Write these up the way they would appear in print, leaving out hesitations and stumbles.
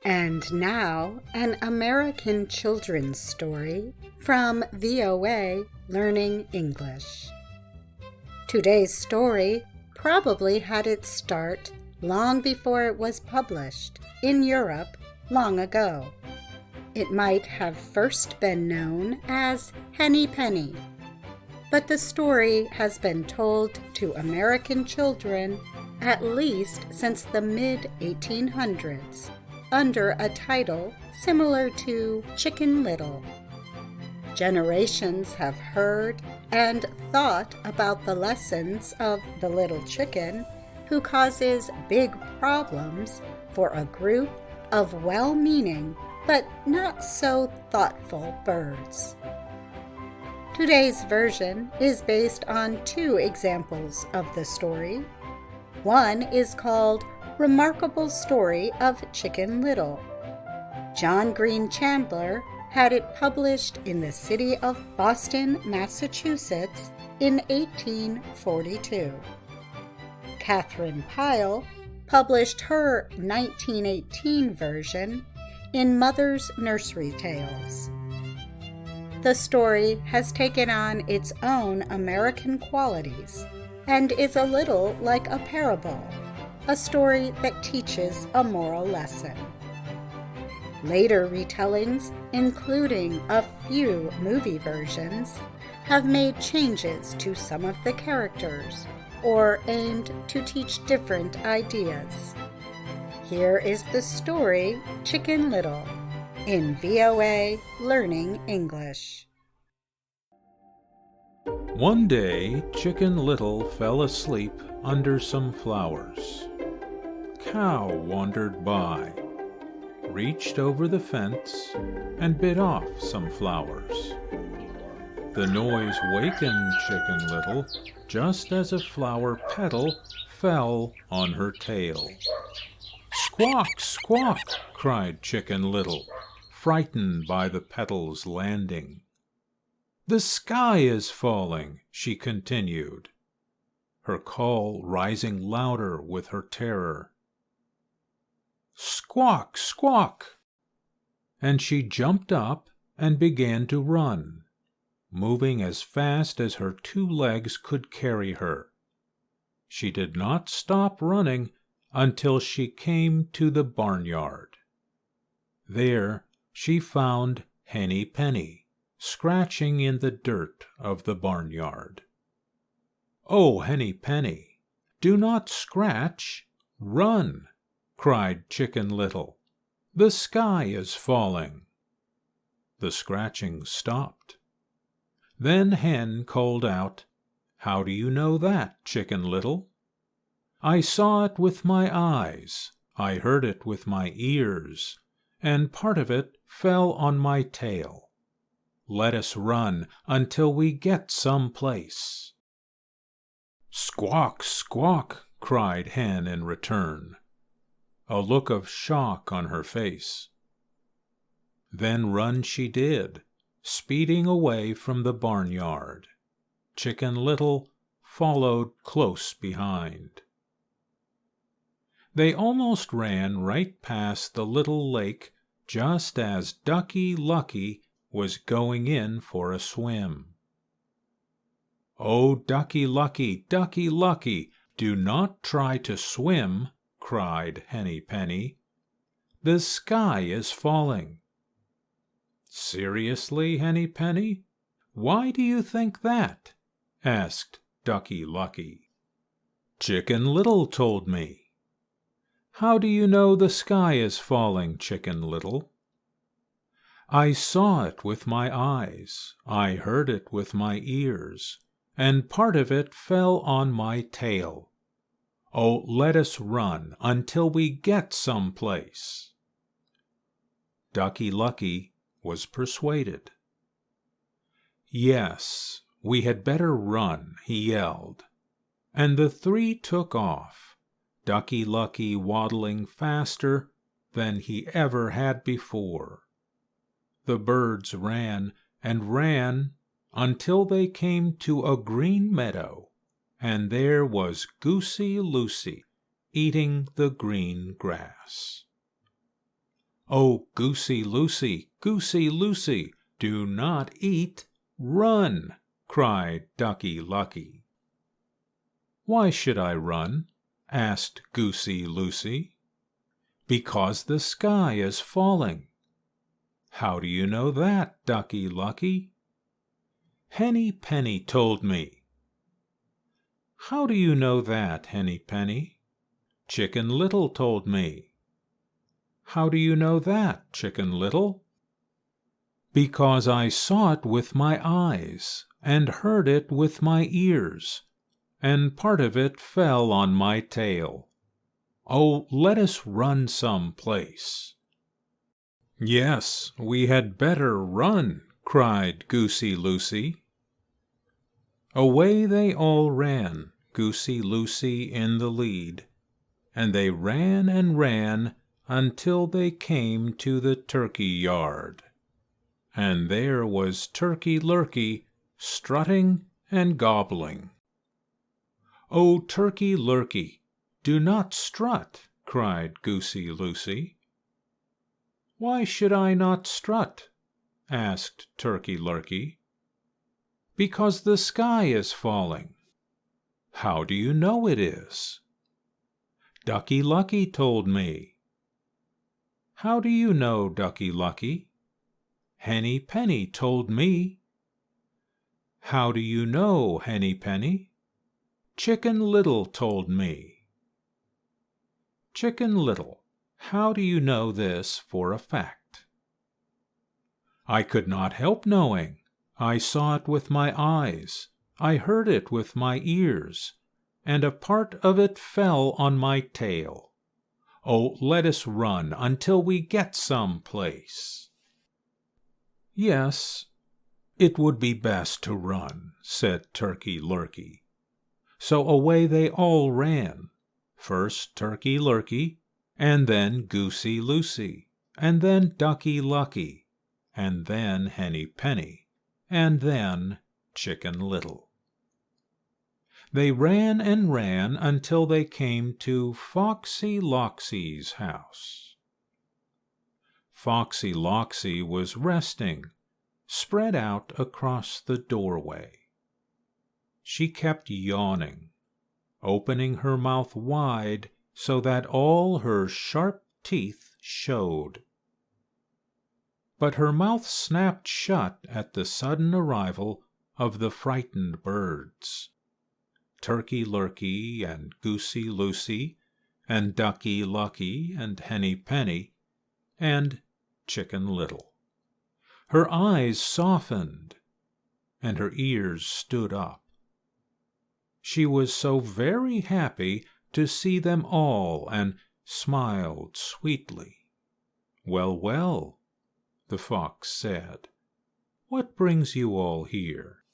And now, an American children's story from VOA Learning English. Today's story probably had its start long before it was published in Europe long ago. It might have first been known as Henny Penny, but the story has been told to American children at least since the mid-1800s. Under a title similar to Chicken Little. Generations have heard and thought about the lessons of the little chicken who causes big problems for a group of well-meaning but not so thoughtful birds. Today's version is based on two examples of the story. One is called Remarkable Story of Chicken Little. John Green Chandler had it published in the city of Boston, Massachusetts in 1842. Katharine Pyle published her 1918 version in Mother's Nursery Tales. The story has taken on its own American qualities and is a little like a parable, a story that teaches a moral lesson. Later retellings, including a few movie versions, have made changes to some of the characters or aimed to teach different ideas. Here is the story Chicken Little in VOA Learning English. One day, Chicken Little fell asleep under some flowers. Cow wandered by, reached over the fence, and bit off some flowers. The noise wakened Chicken Little just as a flower petal fell on her tail. "Squawk, squawk!" cried Chicken Little, frightened by the petal's landing. "The sky is falling," she continued, her call rising louder with her terror. "Squawk, squawk!" And she jumped up and began to run, moving as fast as her two legs could carry her. She did not stop running until she came to the barnyard. There she found Henny Penny, scratching in the dirt of the barnyard. "Oh, Henny Penny, do not scratch, run!" cried Chicken Little. "The sky is falling." The scratching stopped. Then Hen called out, "How do you know that, Chicken Little?" "I saw it with my eyes, I heard it with my ears, and part of it fell on my tail. Let us run until we get some place." "Squawk, squawk!" cried Hen in return, a look of shock on her face. Then run she did, speeding away from the barnyard. Chicken Little followed close behind. They almost ran right past the little lake just as Ducky Lucky was going in for a swim. "Oh, Ducky Lucky, Ducky Lucky, do not try to swim," cried Henny Penny. "The sky is falling." "Seriously, Henny Penny? Why do you think that?" asked Ducky Lucky. "Chicken Little told me." "How do you know the sky is falling, Chicken Little?" "I saw it with my eyes, I heard it with my ears, and part of it fell on my tail. Oh, let us run until we get some place." Ducky Lucky was persuaded. "Yes, we had better run," he yelled, and the three took off, Ducky Lucky waddling faster than he ever had before. The birds ran and ran until they came to a green meadow, and there was Goosey Lucy eating the green grass. "Oh, Goosey Lucy, Goosey Lucy, do not eat, run!" cried Ducky Lucky. "Why should I run?" asked Goosey Lucy. "Because the sky is falling." "How do you know that, Ducky Lucky?" "Henny Penny told me." "How do you know that, Henny Penny?" "Chicken Little told me." "How do you know that, Chicken Little?" "Because I saw it with my eyes, and heard it with my ears, and part of it fell on my tail. Oh, let us run some place." "Yes, we had better run," cried Goosey Lucy. Away they all ran, Goosey Lucy in the lead, and they ran and ran until they came to the turkey yard. And there was Turkey Lurkey strutting and gobbling. "Oh, Turkey Lurkey, do not strut," cried Goosey Lucy. "Why should I not strut?" asked Turkey Lurkey. "Because the sky is falling." "How do you know it is?" "Ducky Lucky told me." "How do you know, Ducky Lucky?" "Henny Penny told me." "How do you know, Henny Penny?" "Chicken Little told me." "Chicken Little, how do you know this for a fact?" "I could not help knowing. I saw it with my eyes, I heard it with my ears, and a part of it fell on my tail. Oh, let us run until we get some place." "Yes, it would be best to run," said Turkey Lurkey. So away they all ran, first Turkey Lurkey, and then Goosey Lucy, and then Ducky Lucky, and then Henny Penny, and then Chicken Little. They ran and ran until they came to Foxy Loxy's house. Foxy Loxy was resting, spread out across the doorway. She kept yawning, opening her mouth wide so that all her sharp teeth showed. But her mouth snapped shut at the sudden arrival of the frightened birds. Turkey Lurkey and Goosey Lucy and Ducky Lucky and Henny Penny and Chicken Little. Her eyes softened and her ears stood up. She was so very happy to see them all and smiled sweetly. "Well, well," the fox said, "what brings you all here?"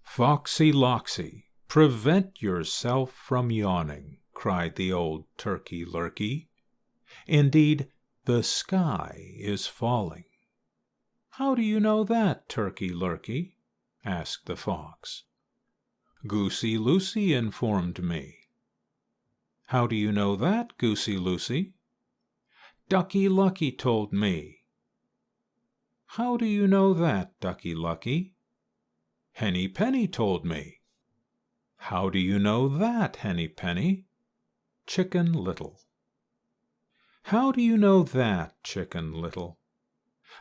"Foxy Loxy, prevent yourself from yawning," cried the old Turkey Lurkey. "Indeed, the sky is falling." "How do you know that, Turkey Lurkey?" asked the fox. "Goosey Lucy informed me." "How do you know that, Goosey Lucy?" "Ducky Lucky told me." "How do you know that, Ducky Lucky?" "Henny Penny told me." "How do you know that, Henny Penny?" "Chicken Little." "How do you know that, Chicken Little?"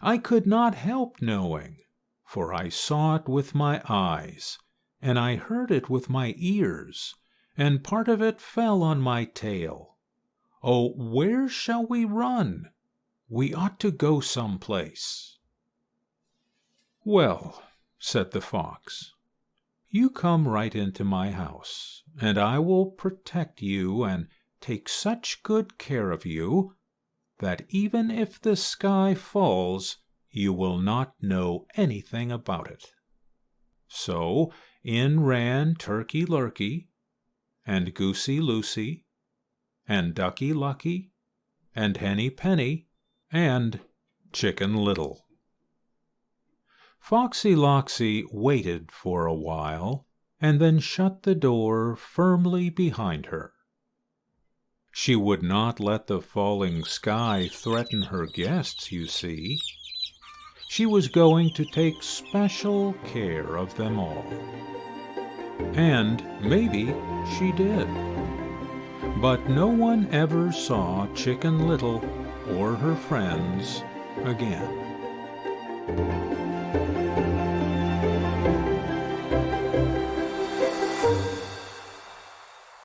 "I could not help knowing, for I saw it with my eyes, and I heard it with my ears, and part of it fell on my tail. Oh, where shall we run? We ought to go some place." "Well," said the fox, "you come right into my house, and I will protect you and take such good care of you that even if the sky falls, you will not know anything about it." So in ran Turkey Lurkey, and Goosey Lucy, and Ducky Lucky, and Henny Penny, and Chicken Little. Foxy Loxy waited for a while, and then shut the door firmly behind her. She would not let the falling sky threaten her guests, you see. She was going to take special care of them all. And maybe she did. But no one ever saw Chicken Little or her friends again.